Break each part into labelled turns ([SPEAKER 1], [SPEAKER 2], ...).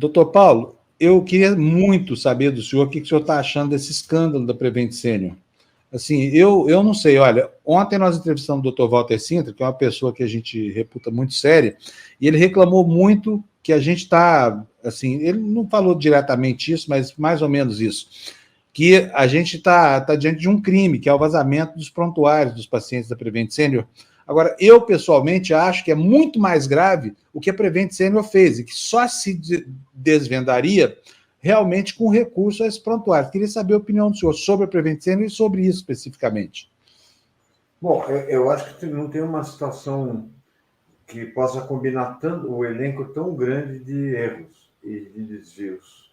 [SPEAKER 1] Doutor Paulo, eu queria muito saber do senhor o que o senhor está achando desse escândalo da Prevent Senior. Assim, eu não sei, olha, ontem nós entrevistamos o Dr. Walter Sintra, que é uma pessoa que a gente reputa muito séria, e ele reclamou muito que a gente está, assim, ele não falou diretamente isso, mas mais ou menos isso, que a gente está diante de um crime, que é o vazamento dos prontuários dos pacientes da Prevent Senior. Agora, eu pessoalmente acho que é muito mais grave o que a Prevent Senior fez, e que só se desvendaria realmente com recurso a esse prontuário. Queria saber a opinião do senhor sobre a Prevent Senior e sobre isso especificamente.
[SPEAKER 2] Bom, eu acho que não tem uma situação que possa combinar tanto, o elenco tão grande de erros e de desvios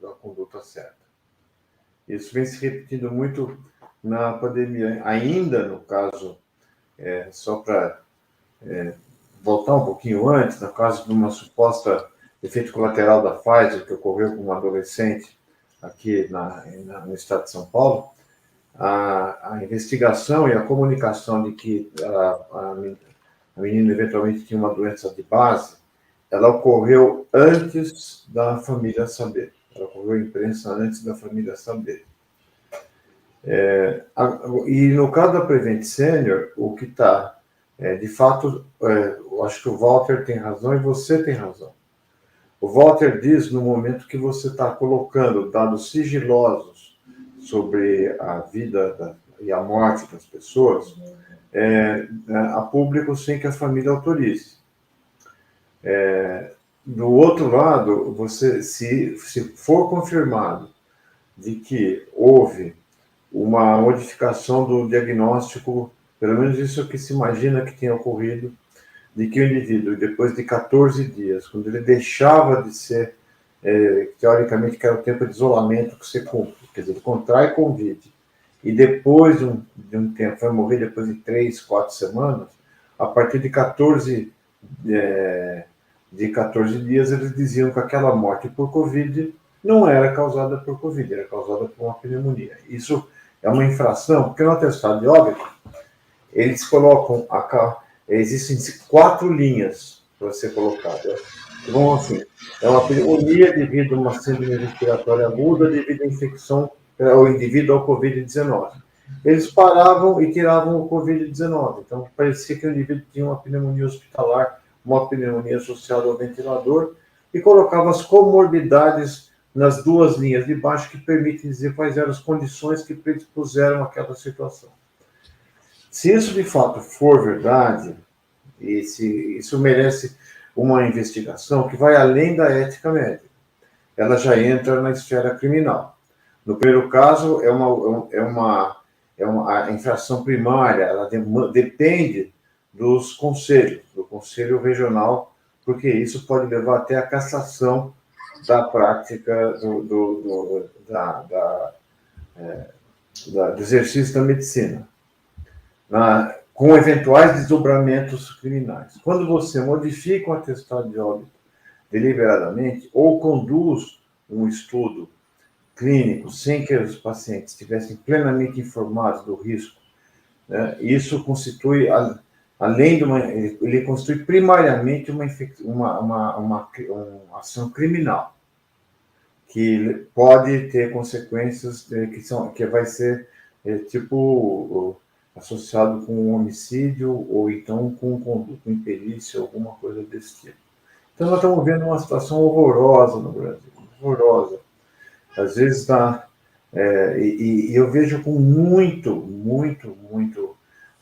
[SPEAKER 2] da conduta certa. Isso vem se repetindo muito na pandemia. Ainda, no caso, só para voltar um pouquinho antes, no caso de uma suposta efeito colateral da Pfizer, que ocorreu com uma adolescente aqui no estado de São Paulo, a investigação e a comunicação de que a menina eventualmente tinha uma doença de base, ela ocorreu antes da família saber. Ela ocorreu à imprensa antes da família saber. E no caso da Prevent Senior, o que está, de fato, eu acho que o Walter tem razão e você tem razão. O Walter diz, no momento que você está colocando dados sigilosos sobre a vida e a morte das pessoas, a público sem que a família autorize. Do outro lado, se for confirmado de que houve uma modificação do diagnóstico, pelo menos isso que se imagina que tenha ocorrido, de que o indivíduo, depois de 14 dias, quando ele deixava de ser, teoricamente, que era o tempo de isolamento que você cumpre, quer dizer, ele contrai Covid, e depois de um tempo, vai morrer depois de 3, 4 semanas, a partir de 14 dias, eles diziam que aquela morte por Covid não era causada por Covid, era causada por uma pneumonia. Isso é uma infração, porque no atestado de óbito, eles colocam existem 4 linhas para ser colocada. Então, assim, é uma pneumonia devido a uma síndrome respiratória aguda devido à infecção ao indivíduo ao Covid-19. Eles paravam e tiravam o Covid-19. Então, parecia que o indivíduo tinha uma pneumonia hospitalar, uma pneumonia associada ao ventilador, e colocava as comorbidades nas 2 linhas de baixo que permitem dizer quais eram as condições que predispuseram aquela situação. Se isso de fato for verdade, e se isso merece uma investigação que vai além da ética médica, ela já entra na esfera criminal. No primeiro caso, a infração primária, ela depende dos conselhos, do Conselho Regional, porque isso pode levar até a cassação da prática do exercício da medicina, com eventuais desdobramentos criminais. Quando você modifica o atestado de óbito deliberadamente ou conduz um estudo clínico sem que os pacientes estivessem plenamente informados do risco, né, isso constitui, além de ele constitui primariamente uma ação criminal, que pode ter consequências que vai ser associado com um homicídio ou então com imperícia, alguma coisa desse tipo. Então, nós estamos vendo uma situação horrorosa no Brasil, horrorosa. Às vezes e eu vejo com muito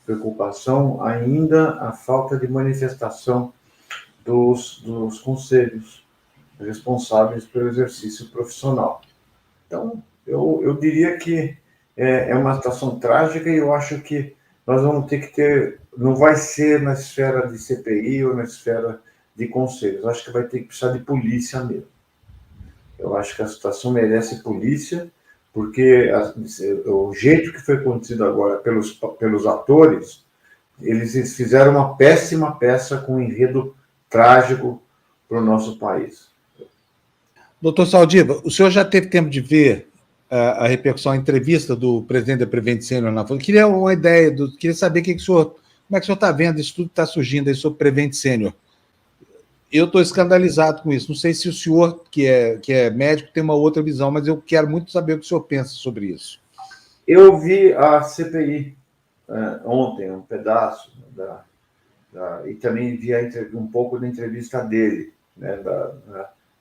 [SPEAKER 2] preocupação ainda a falta de manifestação dos conselhos responsáveis pelo exercício profissional. Então, eu diria que é uma situação trágica e eu acho que nós vamos ter que ter, não vai ser na esfera de CPI ou na esfera de conselhos, acho que vai ter que precisar de polícia mesmo. Eu acho que a situação merece polícia, porque o jeito que foi conduzido agora pelos atores, eles fizeram uma péssima peça com um enredo trágico para o nosso país.
[SPEAKER 1] Doutor Saldiva, o senhor já teve tempo de ver a repercussão, a entrevista do presidente da Prevent Senior na Folha? Queria uma ideia, queria saber como é que o senhor está vendo isso tudo que está surgindo aí sobre Prevent Senior. eu estou escandalizado com isso. Não sei se o senhor, que é médico, tem uma outra visão, mas eu quero muito saber o que o senhor pensa sobre isso.
[SPEAKER 2] Eu vi a CPI ontem, um pedaço, e também vi um pouco da entrevista dele, né,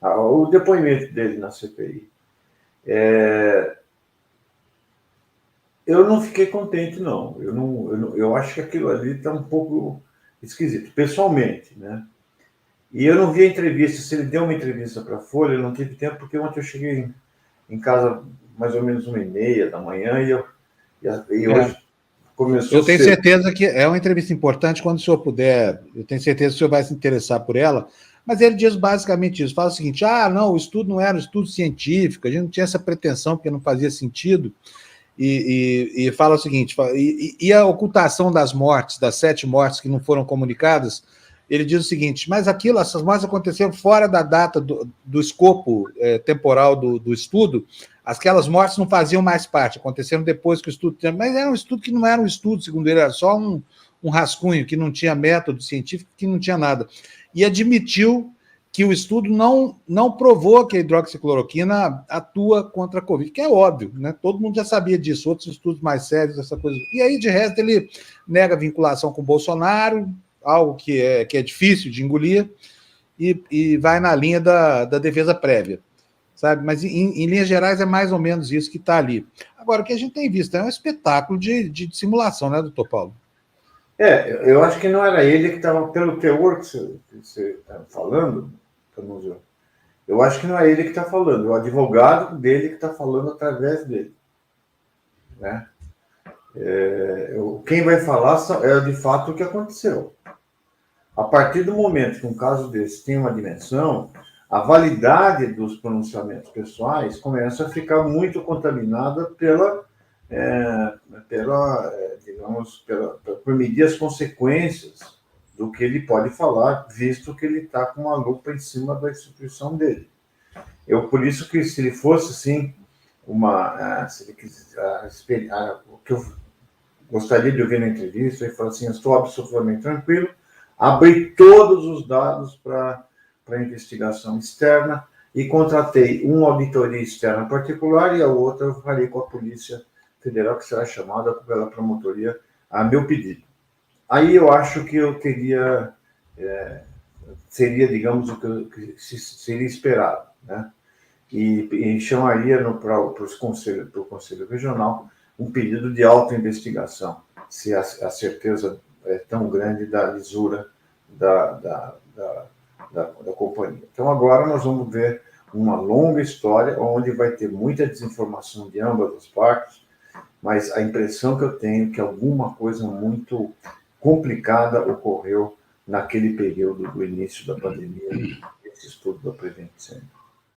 [SPEAKER 2] o depoimento dele na CPI. Eu não fiquei contente, não. Eu acho que aquilo ali está um pouco esquisito, pessoalmente, né? E eu não vi a entrevista. Se ele deu uma entrevista para a Folha, eu não tive tempo, porque ontem eu cheguei em casa mais ou menos 1h30 da manhã e hoje começou
[SPEAKER 1] Eu tenho
[SPEAKER 2] cedo.
[SPEAKER 1] certeza que é uma entrevista importante. Quando o senhor puder, eu tenho certeza que o senhor vai se interessar por ela. Mas ele diz basicamente isso: fala o seguinte, não, o estudo não era um estudo científico, a gente não tinha essa pretensão porque não fazia sentido. E fala o seguinte, e a ocultação das mortes, das 7 mortes que não foram comunicadas, ele diz o seguinte, mas essas mortes aconteceram fora da data do escopo temporal do estudo, aquelas mortes não faziam mais parte, aconteceram depois que o estudo... Mas era um estudo que não era um estudo, segundo ele, era só um rascunho, que não tinha método científico, que não tinha nada. E admitiu que o estudo não provou que a hidroxicloroquina atua contra a Covid, que é óbvio, né? Todo mundo já sabia disso, outros estudos mais sérios, essa coisa. E aí, de resto, ele nega a vinculação com o Bolsonaro, algo que é difícil de engolir, e vai na linha da defesa prévia, sabe? Mas, em linhas gerais, é mais ou menos isso que está ali. Agora, o que a gente tem visto é um espetáculo de simulação, né, doutor Paulo?
[SPEAKER 2] Eu acho que não era ele que estava, pelo teor que você está falando, eu acho que não é ele que está falando, é o advogado dele que está falando através dele, né? Quem vai falar é de fato o que aconteceu. A partir do momento que um caso desse tem uma dimensão, a validade dos pronunciamentos pessoais começa a ficar muito contaminada por medir as consequências do que ele pode falar, visto que ele está com uma lupa em cima da instituição dele. Por isso que, se ele fosse, assim, se ele quisesse, o que eu gostaria de ouvir na entrevista, ele falou assim, eu estou absolutamente tranquilo, abri todos os dados para a investigação externa e contratei uma auditoria externa particular e a outra eu farei com a Polícia Federal, que será chamada pela promotoria a meu pedido. Aí eu acho que eu teria, seria, digamos, o que seria esperado, né? E chamaria para o Conselho Regional um pedido de autoinvestigação, se a certeza é tão grande da lisura da companhia. Então, agora nós vamos ver uma longa história, onde vai ter muita desinformação de ambas as partes, mas a impressão que eu tenho é que alguma coisa muito complicada ocorreu naquele período do início da pandemia, esse estudo da Prevent Senior.